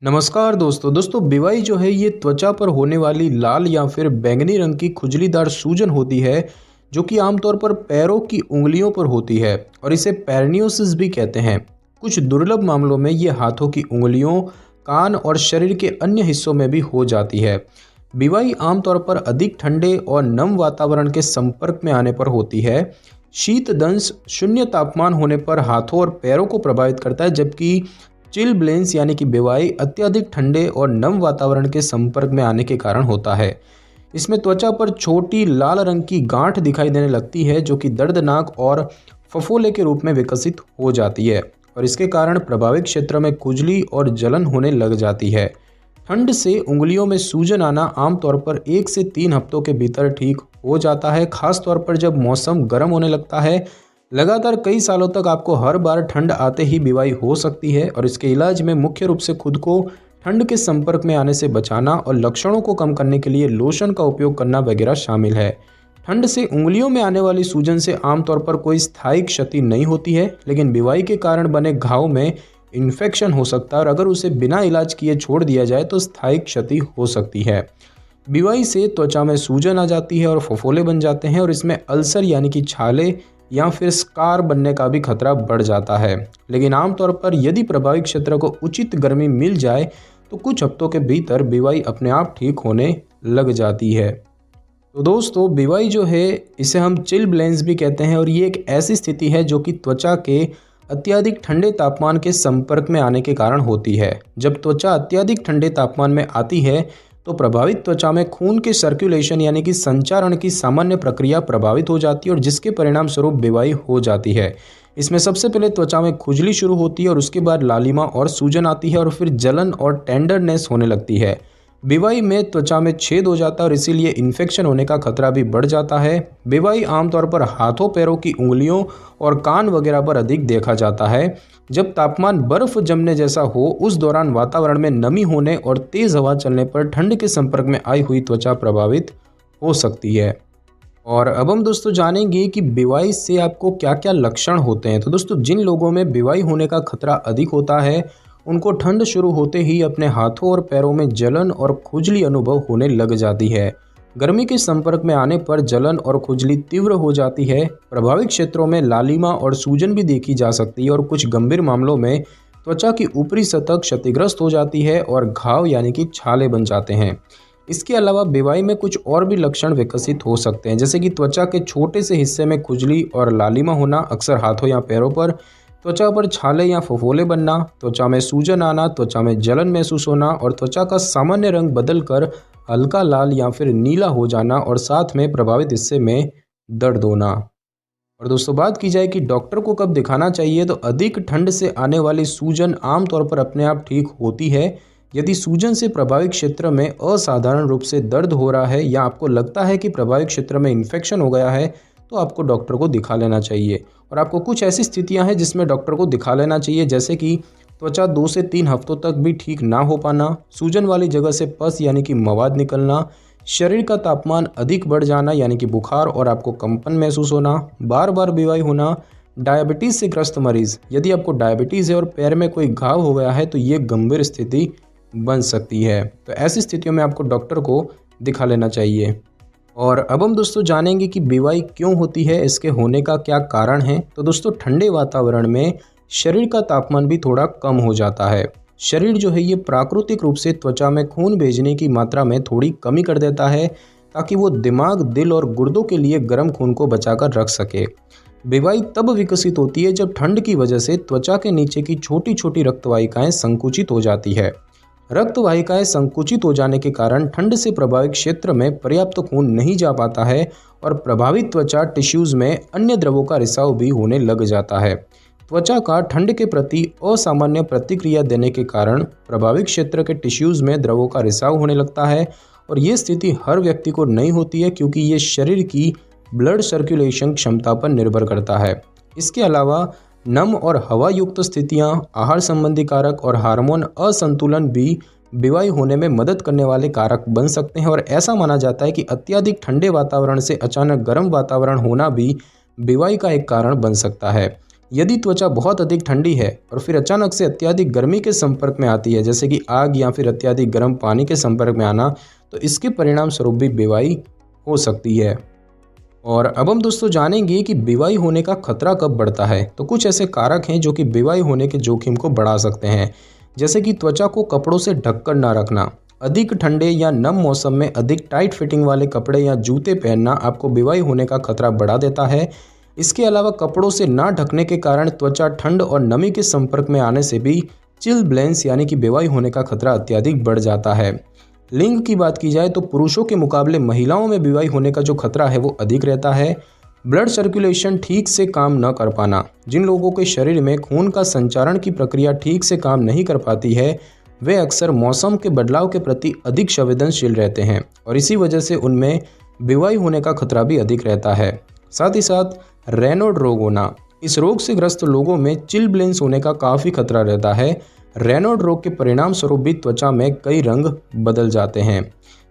नमस्कार दोस्तों बीवाई जो है ये त्वचा पर होने वाली लाल या फिर बैंगनी रंग की खुजलीदार सूजन होती है जो कि आमतौर पर पैरों की उंगलियों पर होती है और इसे पेरनियोसिस भी कहते हैं। कुछ दुर्लभ मामलों में ये हाथों की उंगलियों, कान और शरीर के अन्य हिस्सों में भी हो जाती है। बीवाई आमतौर पर अधिक ठंडे और नम वातावरण के संपर्क में आने पर होती है। शीत दंश शून्य तापमान होने पर हाथों और पैरों को प्रभावित करता है, जबकि चिल ब्लेंस यानी कि बेवाई अत्यधिक ठंडे और नम वातावरण के संपर्क में आने के कारण होता है। इसमें त्वचा पर छोटी लाल रंग की गांठ दिखाई देने लगती है जो कि दर्दनाक और फफोले के रूप में विकसित हो जाती है और इसके कारण प्रभावित क्षेत्र में खुजली और जलन होने लग जाती है। ठंड से उंगलियों में सूजन आना आमतौर पर 1 से 3 हफ्तों के भीतर ठीक हो जाता है, खासतौर पर जब मौसम गर्म होने लगता है। लगातार कई सालों तक आपको हर बार ठंड आते ही बीवाई हो सकती है और इसके इलाज में मुख्य रूप से खुद को ठंड के संपर्क में आने से बचाना और लक्षणों को कम करने के लिए लोशन का उपयोग करना वगैरह शामिल है। ठंड से उंगलियों में आने वाली सूजन से आमतौर पर कोई स्थायी क्षति नहीं होती है, लेकिन बीवाई के कारण बने घाव में इन्फेक्शन हो सकता है और अगर उसे बिना इलाज किए छोड़ दिया जाए तो स्थायी क्षति हो सकती है। बीवाई से त्वचा में सूजन आ जाती है और फफोले बन जाते हैं और इसमें अल्सर यानी कि छाले या फिर स्कार बनने का भी खतरा बढ़ जाता है। लेकिन आमतौर पर यदि प्रभावित क्षेत्र को उचित गर्मी मिल जाए तो कुछ हफ्तों के भीतर बीवाई अपने आप ठीक होने लग जाती है। तो दोस्तों बीवाई जो है इसे हम चिल ब्लेंस भी कहते हैं और ये एक ऐसी स्थिति है जो कि त्वचा के अत्यधिक ठंडे तापमान के संपर्क में आने के कारण होती है। जब त्वचा अत्यधिक ठंडे तापमान में आती है तो प्रभावित त्वचा में खून के सर्कुलेशन यानी कि संचारण की सामान्य प्रक्रिया प्रभावित हो जाती है और जिसके परिणाम स्वरूप बीवाई हो जाती है। इसमें सबसे पहले त्वचा में खुजली शुरू होती है और उसके बाद लालिमा और सूजन आती है और फिर जलन और टेंडरनेस होने लगती है। बीवाई में त्वचा में छेद हो जाता है और इसीलिए इन्फेक्शन होने का खतरा भी बढ़ जाता है। बीवाई आमतौर पर हाथों, पैरों की उंगलियों और कान वगैरह पर अधिक देखा जाता है। जब तापमान बर्फ जमने जैसा हो उस दौरान वातावरण में नमी होने और तेज हवा चलने पर ठंड के संपर्क में आई हुई त्वचा प्रभावित हो सकती है। और अब हम दोस्तों जानेंगे कि बीवाई से आपको क्या क्या लक्षण होते हैं। तो दोस्तों जिन लोगों में बीवाई होने का खतरा अधिक होता है उनको ठंड शुरू होते ही अपने हाथों और पैरों में जलन और खुजली अनुभव होने लग जाती है। गर्मी के संपर्क में आने पर जलन और खुजली तीव्र हो जाती है। प्रभावित क्षेत्रों में लालिमा और सूजन भी देखी जा सकती है और कुछ गंभीर मामलों में त्वचा की ऊपरी सतह क्षतिग्रस्त हो जाती है और घाव यानी कि छाले बन जाते हैं। इसके अलावा बीवाई में कुछ और भी लक्षण विकसित हो सकते हैं, जैसे कि त्वचा के छोटे से हिस्से में खुजली और लालिमा होना, अक्सर हाथों या पैरों पर, त्वचा पर छाले या फफोले बनना, त्वचा में सूजन आना, त्वचा में जलन महसूस होना और त्वचा का सामान्य रंग बदलकर हल्का लाल या फिर नीला हो जाना और साथ में प्रभावित हिस्से में दर्द होना। और दोस्तों बात की जाए कि डॉक्टर को कब दिखाना चाहिए, तो अधिक ठंड से आने वाली सूजन आमतौर पर अपने आप ठीक होती है। यदि सूजन से प्रभावित क्षेत्र में असाधारण रूप से दर्द हो रहा है या आपको लगता है कि प्रभावित क्षेत्र में इन्फेक्शन हो गया है तो आपको डॉक्टर को दिखा लेना चाहिए। और आपको कुछ ऐसी स्थितियां हैं जिसमें डॉक्टर को दिखा लेना चाहिए, जैसे कि त्वचा 2 से 3 हफ्तों तक भी ठीक ना हो पाना, सूजन वाली जगह से पस यानी कि मवाद निकलना, शरीर का तापमान अधिक बढ़ जाना यानी कि बुखार और आपको कंपन महसूस होना, बार बार बीवाई होना, डायबिटीज़ से ग्रस्त मरीज़, यदि आपको डायबिटीज़ है और पैर में कोई घाव हो गया है तो ये गंभीर स्थिति बन सकती है। तो ऐसी स्थितियों में आपको डॉक्टर को दिखा लेना चाहिए। और अब हम दोस्तों जानेंगे कि बीवाई क्यों होती है, इसके होने का क्या कारण है। तो दोस्तों ठंडे वातावरण में शरीर का तापमान भी थोड़ा कम हो जाता है। शरीर जो है ये प्राकृतिक रूप से त्वचा में खून भेजने की मात्रा में थोड़ी कमी कर देता है ताकि वो दिमाग, दिल और गुर्दों के लिए गर्म खून को बचाकर रख सके। बीवाई तब विकसित होती है जब ठंड की वजह से त्वचा के नीचे की छोटी छोटी रक्तवाहिकाएं संकुचित हो जाती है। रक्तवाहिकाएं संकुचित हो जाने के कारण ठंड से प्रभावित क्षेत्र में पर्याप्त खून नहीं जा पाता है और प्रभावित त्वचा टिश्यूज़ में अन्य द्रवों का रिसाव भी होने लग जाता है। त्वचा का ठंड के प्रति असामान्य प्रतिक्रिया देने के कारण प्रभावित क्षेत्र के टिश्यूज़ में द्रवों का रिसाव होने लगता है और ये स्थिति हर व्यक्ति को नहीं होती है क्योंकि ये शरीर की ब्लड सर्कुलेशन क्षमता पर निर्भर करता है। इसके अलावा नम और हवा युक्त स्थितियां, आहार संबंधी कारक और हार्मोन असंतुलन भी बीवाई होने में मदद करने वाले कारक बन सकते हैं और ऐसा माना जाता है कि अत्यधिक ठंडे वातावरण से अचानक गर्म वातावरण होना भी बीवाई का एक कारण बन सकता है। यदि त्वचा बहुत अधिक ठंडी है और फिर अचानक से अत्यधिक गर्मी के संपर्क में आती है, जैसे कि आग या फिर अत्यधिक गर्म पानी के संपर्क में आना, तो इसके परिणाम स्वरूप भी बेवाई हो सकती है। और अब हम दोस्तों जानेंगे कि बेवाई होने का खतरा कब बढ़ता है। तो कुछ ऐसे कारक हैं जो कि बेवाई होने के जोखिम को बढ़ा सकते हैं, जैसे कि त्वचा को कपड़ों से ढककर ना रखना, अधिक ठंडे या नम मौसम में अधिक टाइट फिटिंग वाले कपड़े या जूते पहनना आपको बेवाई होने का खतरा बढ़ा देता है। इसके अलावा कपड़ों से ना ढकने के कारण त्वचा ठंड और नमी के संपर्क में आने से भी चिलब्लेंस यानी कि बेवाई होने का खतरा अत्यधिक बढ़ जाता है। लिंग की बात की जाए तो पुरुषों के मुकाबले महिलाओं में बेवाई होने का जो खतरा है वो अधिक रहता है। ब्लड सर्कुलेशन ठीक से काम न कर पाना, जिन लोगों के शरीर में खून का संचारण की प्रक्रिया ठीक से काम नहीं कर पाती है, वे अक्सर मौसम के बदलाव के प्रति अधिक संवेदनशील रहते हैं और इसी वजह से उनमें बेवाई होने का खतरा भी अधिक रहता है। साथ ही साथ रेनॉल्ड रोग होना, इस रोग से ग्रस्त लोगों में चिलब्लेंस होने का काफ़ी खतरा रहता है। रेनॉल्ड रोग के परिणाम स्वरूप भी त्वचा में कई रंग बदल जाते हैं।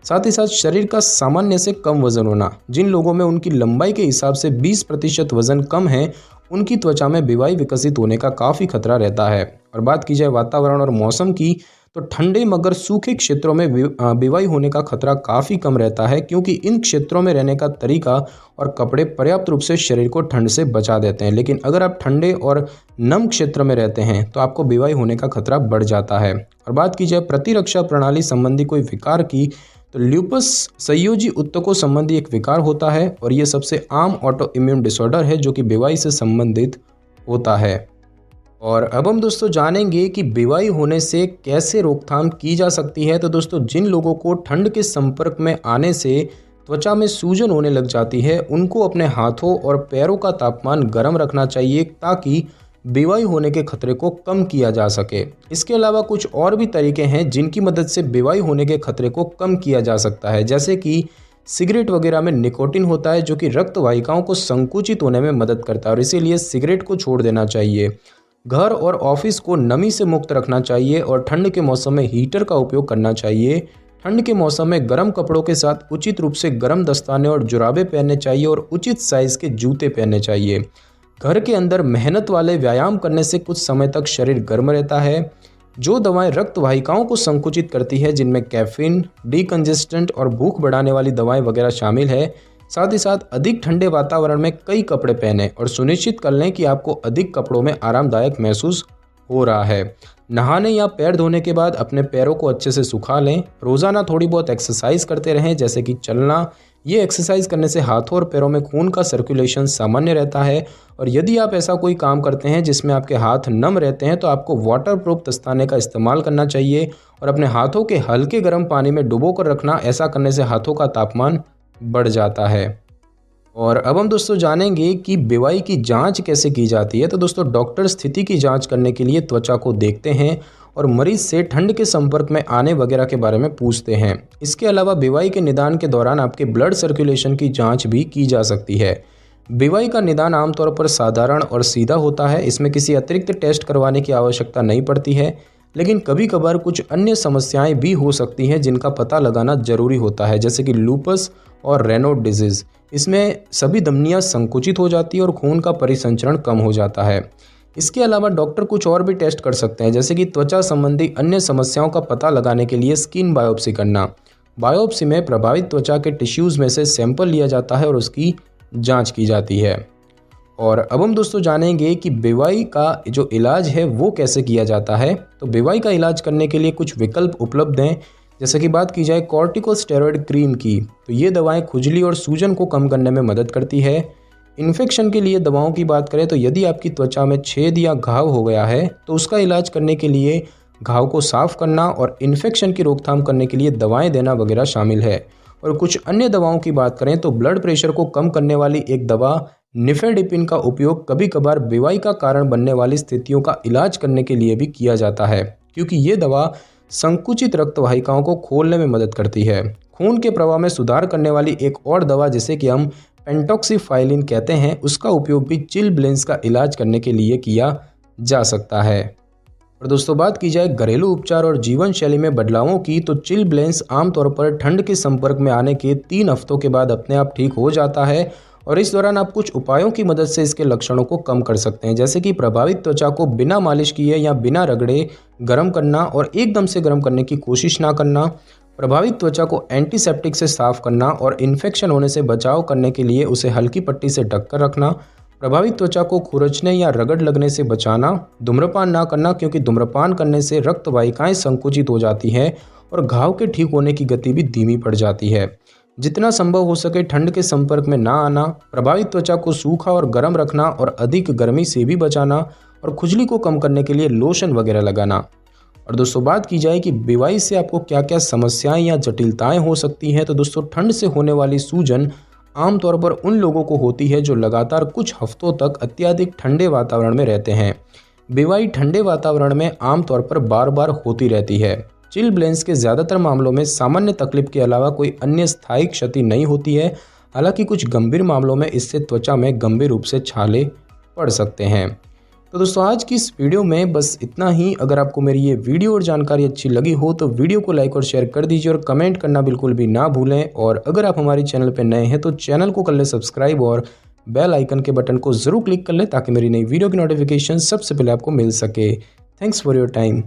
साथ ही साथ शरीर का सामान्य से कम वजन होना, जिन लोगों में उनकी लंबाई के हिसाब से 20% वजन कम है, उनकी त्वचा में बेवाई विकसित होने का काफ़ी खतरा रहता है। और बात की जाए वातावरण और मौसम की, तो ठंडे मगर सूखे क्षेत्रों में बेवाई होने का खतरा काफ़ी कम रहता है, क्योंकि इन क्षेत्रों में रहने का तरीका और कपड़े पर्याप्त रूप से शरीर को ठंड से बचा देते हैं। लेकिन अगर आप ठंडे और नम क्षेत्र में रहते हैं तो आपको बेवाई होने का खतरा बढ़ जाता है। और बात की जाए प्रतिरक्षा प्रणाली संबंधी कोई विकार की, तो ल्यूपस संयोजी ऊतकों संबंधी एक विकार होता है और ये सबसे आम ऑटो इम्यून डिसऑर्डर है जो कि बेवाई से संबंधित होता है। और अब हम दोस्तों जानेंगे कि बेवाई होने से कैसे रोकथाम की जा सकती है। तो दोस्तों, जिन लोगों को ठंड के संपर्क में आने से त्वचा में सूजन होने लग जाती है, उनको अपने हाथों और पैरों का तापमान गर्म रखना चाहिए ताकि बेवाई होने के खतरे को कम किया जा सके। इसके अलावा कुछ और भी तरीके हैं जिनकी मदद से बेवाई होने के खतरे को कम किया जा सकता है, जैसे कि सिगरेट वगैरह में निकोटिन होता है जो कि रक्त वाहिकाओं को संकुचित होने में मदद करता है और इसीलिए सिगरेट को छोड़ देना चाहिए। घर और ऑफिस को नमी से मुक्त रखना चाहिए और ठंड के मौसम में हीटर का उपयोग करना चाहिए। ठंड के मौसम में गर्म कपड़ों के साथ उचित रूप से गर्म दस्ताने और जुराबे पहनने चाहिए और उचित साइज के जूते पहनने चाहिए। घर के अंदर मेहनत वाले व्यायाम करने से कुछ समय तक शरीर गर्म रहता है। जो दवाएं रक्त वाहिकाओं को संकुचित करती है, जिनमें कैफीन, डीकंजेस्टेंट और भूख बढ़ाने वाली दवाएं वगैरह शामिल है। साथ ही साथ अधिक ठंडे वातावरण में कई कपड़े पहनें और सुनिश्चित कर लें कि आपको अधिक कपड़ों में आरामदायक महसूस हो रहा है। नहाने या पैर धोने के बाद अपने पैरों को अच्छे से सुखा लें। रोज़ाना थोड़ी बहुत एक्सरसाइज करते रहें, जैसे कि चलना। ये एक्सरसाइज करने से हाथों और पैरों में खून का सर्कुलेशन सामान्य रहता है और यदि आप ऐसा कोई काम करते हैं जिसमें आपके हाथ नम रहते हैं तो आपको वाटरप्रूफ दस्ताने का इस्तेमाल करना चाहिए और अपने हाथों के हल्के गर्म पानी में डुबो कर रखना। ऐसा करने से हाथों का तापमान बढ़ जाता है। और अब हम दोस्तों जानेंगे कि बेवाई की जांच कैसे की जाती है। तो दोस्तों, डॉक्टर स्थिति की जांच करने के लिए त्वचा को देखते हैं और मरीज से ठंड के संपर्क में आने वगैरह के बारे में पूछते हैं। इसके अलावा बेवाई के निदान के दौरान आपके ब्लड सर्कुलेशन की जांच भी की जा सकती है। बेवाई का निदान आमतौर पर साधारण और सीधा होता है। इसमें किसी अतिरिक्त टेस्ट करवाने की आवश्यकता नहीं पड़ती है, लेकिन कभी कभार कुछ अन्य समस्याएं भी हो सकती हैं जिनका पता लगाना जरूरी होता है, जैसे कि लूपस और रेनॉल्ड डिजीज़। इसमें सभी धमनियां संकुचित हो जाती है और खून का परिसंचरण कम हो जाता है। इसके अलावा डॉक्टर कुछ और भी टेस्ट कर सकते हैं, जैसे कि त्वचा संबंधी अन्य समस्याओं का पता लगाने के लिए स्किन बायोप्सी करना। बायोप्सी में प्रभावित त्वचा के टिश्यूज़ में से सैंपल लिया जाता है और उसकी जांच की जाती है। और अब हम दोस्तों जानेंगे कि बेवाई का जो इलाज है वो कैसे किया जाता है। तो बेवाई का इलाज करने के लिए कुछ विकल्प उपलब्ध हैं, जैसे कि बात की जाए कॉर्टिकोस्टेरॉइड क्रीम की, तो ये दवाएं खुजली और सूजन को कम करने में मदद करती है। इन्फेक्शन के लिए दवाओं की बात करें तो यदि आपकी त्वचा में छेद या घाव हो गया है तो उसका इलाज करने के लिए घाव को साफ करना और इन्फेक्शन की रोकथाम करने के लिए दवाएं देना वगैरह शामिल है। और कुछ अन्य दवाओं की बात करें तो ब्लड प्रेशर को कम करने वाली एक दवा निफेडिपिन का उपयोग कभी कभार बेवाई का कारण बनने वाली स्थितियों का इलाज करने के लिए भी किया जाता है, क्योंकि ये दवा संकुचित रक्त वाहिकाओं को खोलने में मदद करती है। खून के प्रवाह में सुधार करने वाली एक और दवा, जिसे कि हम पेंटॉक्सीफाइलिन कहते हैं, उसका उपयोग भी चिलब्लेंस का इलाज करने के लिए किया जा सकता है। और दोस्तों, बात की जाए घरेलू उपचार और जीवन शैली में बदलावों की, तो चिलब्लेंस आमतौर पर ठंड के संपर्क में आने के 3 हफ्तों के बाद अपने आप ठीक हो जाता है और इस दौरान आप कुछ उपायों की मदद से इसके लक्षणों को कम कर सकते हैं, जैसे कि प्रभावित त्वचा को बिना मालिश किए या बिना रगड़े गर्म करना और एकदम से गर्म करने की कोशिश ना करना, प्रभावित त्वचा को एंटीसेप्टिक से साफ करना और इन्फेक्शन होने से बचाव करने के लिए उसे हल्की पट्टी से ढककर रखना, प्रभावित त्वचा को खुरचने या रगड़ लगने से बचाना, धूम्रपान ना करना क्योंकि धूम्रपान करने से रक्त वाहिकाएं संकुचित हो जाती हैं और घाव के ठीक होने की गति भी धीमी पड़ जाती है। जितना संभव हो सके ठंड के संपर्क में ना आना, प्रभावित त्वचा को सूखा और गर्म रखना और अधिक गर्मी से भी बचाना और खुजली को कम करने के लिए लोशन वगैरह लगाना। और दोस्तों बात की जाए कि बीवाई से आपको क्या क्या समस्याएं या जटिलताएं हो सकती हैं, तो दोस्तों ठंड से होने वाली सूजन आमतौर पर उन लोगों को होती है जो लगातार कुछ हफ्तों तक अत्यधिक ठंडे वातावरण में रहते हैं। बीवाई ठंडे वातावरण में आमतौर पर बार बार होती रहती है। चिल ब्लेंस के ज़्यादातर मामलों में सामान्य तकलीफ के अलावा कोई अन्य स्थायी क्षति नहीं होती है। हालांकि कुछ गंभीर मामलों में इससे त्वचा में गंभीर रूप से छाले पड़ सकते हैं। तो दोस्तों आज की इस वीडियो में बस इतना ही। अगर आपको मेरी ये वीडियो और जानकारी अच्छी लगी हो तो वीडियो को लाइक और शेयर कर दीजिए और कमेंट करना बिल्कुल भी ना भूलें। और अगर आप हमारे चैनल पर नए हैं तो चैनल को कर लें सब्सक्राइब और बेल आइकन के बटन को ज़रूर क्लिक कर लें ताकि मेरी नई वीडियो की नोटिफिकेशन सबसे पहले आपको मिल सके। Thanks for your time.